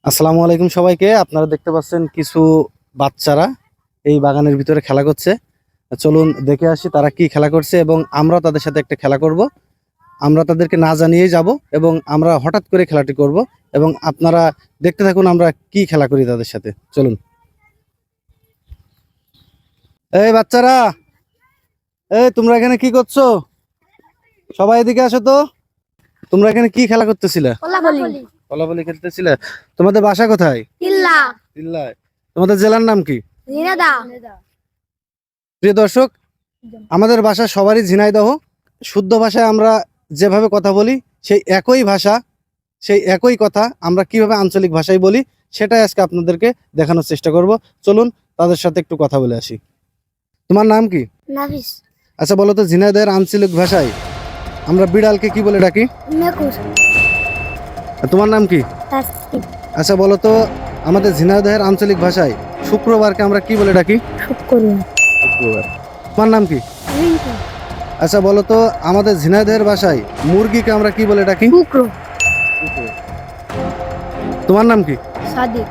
আসসালামু আলাইকুম সবাইকে। আপনারা দেখতে পাচ্ছেন কিছু বাচ্চারা এই বাগানের ভিতরে খেলা করছে। চলুন দেখে আসি তারা কি খেলা করছে এবং আমরা তাদের সাথে একটা খেলা করব। আমরা তাদেরকে না জানিয়েই যাব এবং আমরা হঠাৎ করে খেলাটি করব এবং আপনারা দেখতে থাকুন আমরা কি খেলা করি তাদের সাথে। চলুন। এই বাচ্চারা, তোমরা এখানে কি করছো? সবাই এদিকে আসো তো। তোমরা এখানে কি খেলা করতেছিলে? কলাবলি খেলতেছিলে। তোমাদের বাসা কোথায়? তিল্লায়। তোমাদের জেলার নাম কি? প্রিয় দর্শক, আমাদের ভাষা সবারই ঝিনাইদহ। শুদ্ধ ভাষায় আমরা যেভাবে কথা বলি সেই একই ভাষা, সেই একই কথা আমরা কিভাবে আঞ্চলিক ভাষায় বলি সেটাই আজকে আপনাদেরকে দেখানোর চেষ্টা করব। চলুন তাদের সাথে একটু কথা বলে আসি। তোমার নাম কি? নাফিস। আচ্ছা বলো তো, ঝিনাইদহের আঞ্চলিক ভাষায় আমরা বিড়ালকে কি বলে ডাকি? মেকুর। তোমার নাম কি? তাসকিন। আচ্ছা বলো তো, আমাদের ঝিনাইদহের আঞ্চলিক ভাষায় শুক্রবারকে আমরা কি বলে ডাকি? শুক্রবার। শুক্রবার। তোমার নাম কি? রিঙ্কু। আচ্ছা বলো তো, আমাদের ঝিনাইদহের ভাষায় মুরগিকে আমরা কি বলে ডাকি? কুকরো। তোমার নাম কি? সাদিক।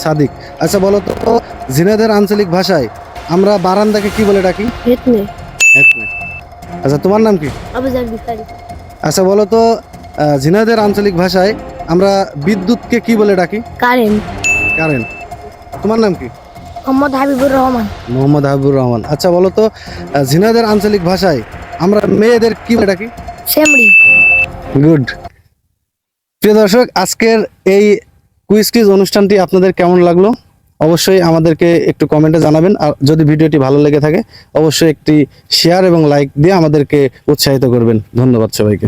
সাদিক। আচ্ছা বলো তো, ঝিনাইদহের আঞ্চলিক ভাষায় আমরা বারান্দাকে কি বলে ডাকি? হেতনে। হেতনে। আচ্ছা তোমার নাম কি? আবুজার বিকারি। আচ্ছা বলো তো, ঝিনাইদহের আঞ্চলিক ভাষায় আমরা বিদ্যুৎকে কি বলে ডাকি? কারেন্ট। কারেন্ট। তোমার নাম কি? মোহাম্মদ হাবিবুর রহমান। মোহাম্মদ হাবিবুর রহমান। আচ্ছা বলো তো, ঝিনাইদহের আঞ্চলিক ভাষায় আমরা মেয়েদের কি বলে ডাকি? সেমরি। গুড। প্রিয় দর্শক, আজকের এই কুইজ অনুষ্ঠানটি আপনাদের কেমন লাগলো অবশ্যই আমাদেরকে একটু কমেন্টে জানাবেন। আর যদি ভিডিওটি ভালো লেগে থাকে অবশ্যই একটি শেয়ার এবং লাইক দিয়ে আমাদেরকে উৎসাহিত করবেন। ধন্যবাদ সবাইকে।